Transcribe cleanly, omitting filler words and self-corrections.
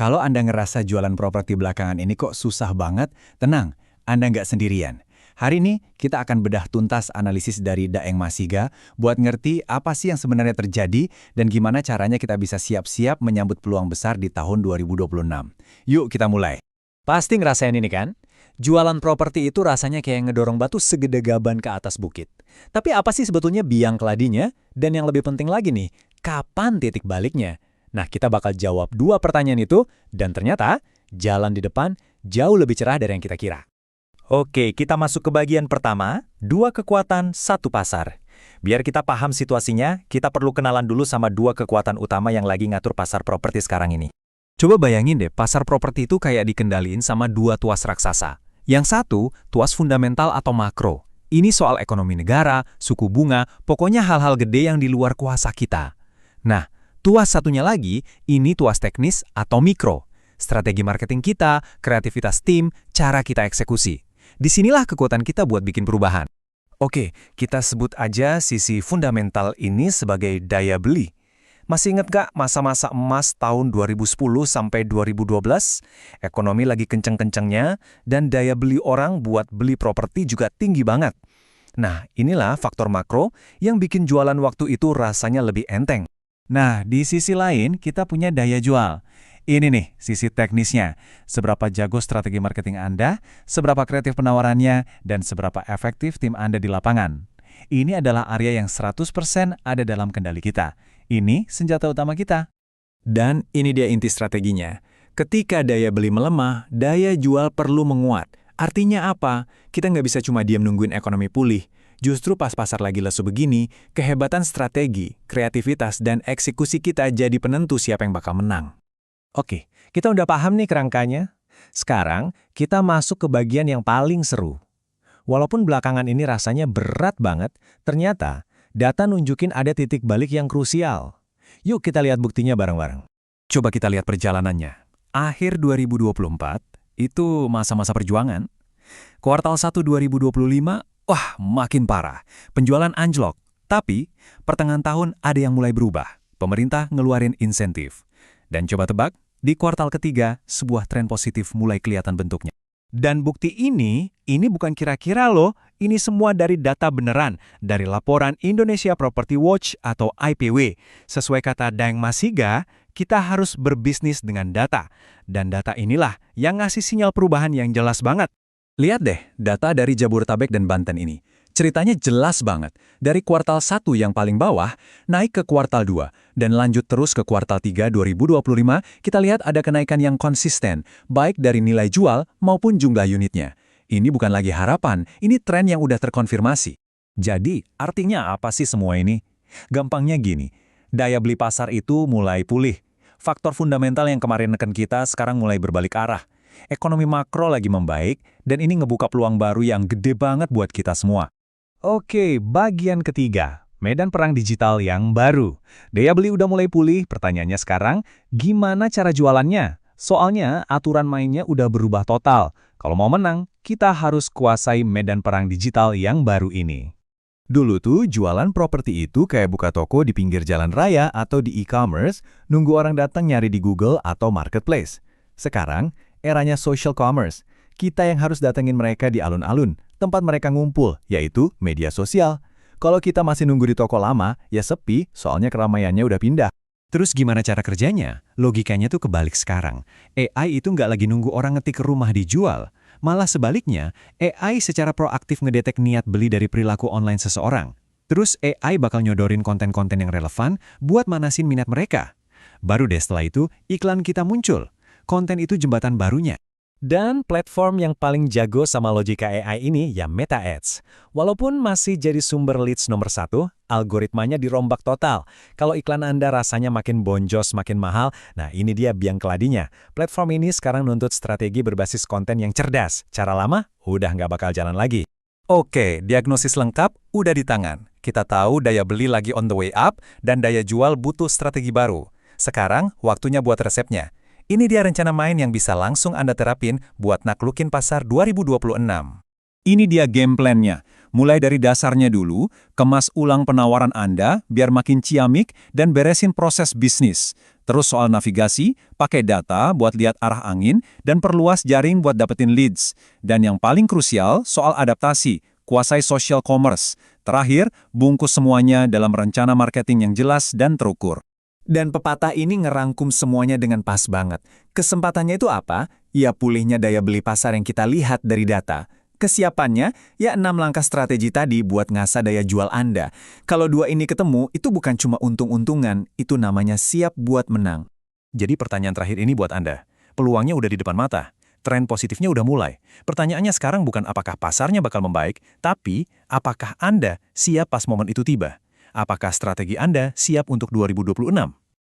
Kalau Anda ngerasa jualan properti belakangan ini kok susah banget, tenang, Anda nggak sendirian. Hari ini kita akan bedah tuntas analisis dari Daeng Masiga buat ngerti apa sih yang sebenarnya terjadi dan gimana caranya kita bisa siap-siap menyambut peluang besar di tahun 2026. Yuk kita mulai. Pasti ngerasain ini kan? Jualan properti itu rasanya kayak ngedorong batu segede gaban ke atas bukit. Tapi apa sih sebetulnya biang keladinya? Dan yang lebih penting lagi nih, kapan titik baliknya? Nah, kita bakal jawab dua pertanyaan itu, dan ternyata jalan di depan jauh lebih cerah dari yang kita kira. Oke, kita masuk ke bagian pertama, dua kekuatan, satu pasar. Biar kita paham situasinya, kita perlu kenalan dulu sama dua kekuatan utama yang lagi ngatur pasar properti sekarang ini. Coba bayangin deh, pasar properti itu kayak dikendaliin sama dua tuas raksasa. Yang satu, tuas fundamental atau makro. Ini soal ekonomi negara, suku bunga, pokoknya hal-hal gede yang di luar kuasa kita. Nah, tuas satunya lagi, ini tuas teknis atau mikro. Strategi marketing kita, kreativitas tim, cara kita eksekusi. Disinilah kekuatan kita buat bikin perubahan. Oke, kita sebut aja sisi fundamental ini sebagai daya beli. Masih ingat gak masa-masa emas tahun 2010 sampai 2012? Ekonomi lagi kenceng-kencengnya dan daya beli orang buat beli properti juga tinggi banget. Nah, inilah faktor makro yang bikin jualan waktu itu rasanya lebih enteng. Nah, di sisi lain kita punya daya jual. Ini nih, sisi teknisnya. Seberapa jago strategi marketing Anda, seberapa kreatif penawarannya, dan seberapa efektif tim Anda di lapangan. Ini adalah area yang 100% ada dalam kendali kita. Ini senjata utama kita. Dan ini dia inti strateginya. Ketika daya beli melemah, daya jual perlu menguat. Artinya apa? Kita nggak bisa cuma diam nungguin ekonomi pulih. Justru pas pasar lagi lesu begini, kehebatan strategi, kreativitas, dan eksekusi kita jadi penentu siapa yang bakal menang. Oke, kita udah paham nih kerangkanya. Sekarang, kita masuk ke bagian yang paling seru. Walaupun belakangan ini rasanya berat banget, ternyata data nunjukin ada titik balik yang krusial. Yuk kita lihat buktinya bareng-bareng. Coba kita lihat perjalanannya. Akhir 2024, itu masa-masa perjuangan. Kuartal 1 2025, wah makin parah. Penjualan anjlok. Tapi, pertengahan tahun ada yang mulai berubah. Pemerintah ngeluarin insentif. Dan coba tebak, di kuartal ketiga, sebuah tren positif mulai kelihatan bentuknya. Dan bukti ini bukan kira-kira loh, ini semua dari data beneran, dari laporan Indonesia Property Watch atau IPW. Sesuai kata Daeng Masiga, kita harus berbisnis dengan data. Dan data inilah yang ngasih sinyal perubahan yang jelas banget. Lihat deh, data dari Jabodetabek dan Banten ini. Ceritanya jelas banget. Dari kuartal 1 yang paling bawah, naik ke kuartal 2, dan lanjut terus ke kuartal 3 2025, kita lihat ada kenaikan yang konsisten, baik dari nilai jual maupun jumlah unitnya. Ini bukan lagi harapan, ini tren yang udah terkonfirmasi. Jadi, artinya apa sih semua ini? Gampangnya gini, daya beli pasar itu mulai pulih. Faktor fundamental yang kemarin neken kita sekarang mulai berbalik arah. Ekonomi makro lagi membaik, dan ini ngebuka peluang baru yang gede banget buat kita semua. Oke, bagian ketiga, medan perang digital yang baru. Daya beli udah mulai pulih, pertanyaannya sekarang, gimana cara jualannya? Soalnya aturan mainnya udah berubah total. Kalau mau menang, kita harus kuasai medan perang digital yang baru ini. Dulu tuh jualan properti itu kayak buka toko di pinggir jalan raya atau di e-commerce, nunggu orang datang nyari di Google atau Marketplace. Sekarang, eranya social commerce. Kita yang harus datengin mereka di alun-alun, tempat mereka ngumpul, yaitu media sosial. Kalau kita masih nunggu di toko lama, ya sepi, soalnya keramaiannya udah pindah. Terus gimana cara kerjanya? Logikanya tuh kebalik sekarang. AI itu nggak lagi nunggu orang ngetik ke rumah dijual. Malah sebaliknya, AI secara proaktif ngedetek niat beli dari perilaku online seseorang. Terus AI bakal nyodorin konten-konten yang relevan buat manasin minat mereka. Baru deh setelah itu, iklan kita muncul. Konten itu jembatan barunya. Dan platform yang paling jago sama logika AI ini ya Meta Ads. Walaupun masih jadi sumber leads nomor 1, algoritmanya dirombak total. Kalau iklan Anda rasanya makin bonjos, makin mahal, nah ini dia biang keladinya. Platform ini sekarang nuntut strategi berbasis konten yang cerdas. Cara lama, udah nggak bakal jalan lagi. Oke, diagnosis lengkap udah di tangan. Kita tahu daya beli lagi on the way up dan daya jual butuh strategi baru. Sekarang, waktunya buat resepnya. Ini dia rencana main yang bisa langsung Anda terapin buat naklukin pasar 2026. Ini dia game plan-nya. Mulai dari dasarnya dulu, kemas ulang penawaran Anda biar makin ciamik dan beresin proses bisnis. Terus soal navigasi, pakai data buat lihat arah angin dan perluas jaring buat dapetin leads. Dan yang paling krusial, soal adaptasi, kuasai social commerce. Terakhir, bungkus semuanya dalam rencana marketing yang jelas dan terukur. Dan pepatah ini ngerangkum semuanya dengan pas banget. Kesempatannya itu apa? Ya pulihnya daya beli pasar yang kita lihat dari data. Kesiapannya, ya 6 langkah strategi tadi buat ngasah daya jual Anda. Kalau dua ini ketemu, itu bukan cuma untung-untungan, itu namanya siap buat menang. Jadi pertanyaan terakhir ini buat Anda. Peluangnya udah di depan mata. Tren positifnya udah mulai. Pertanyaannya sekarang bukan apakah pasarnya bakal membaik, tapi apakah Anda siap pas momen itu tiba? Apakah strategi Anda siap untuk 2026?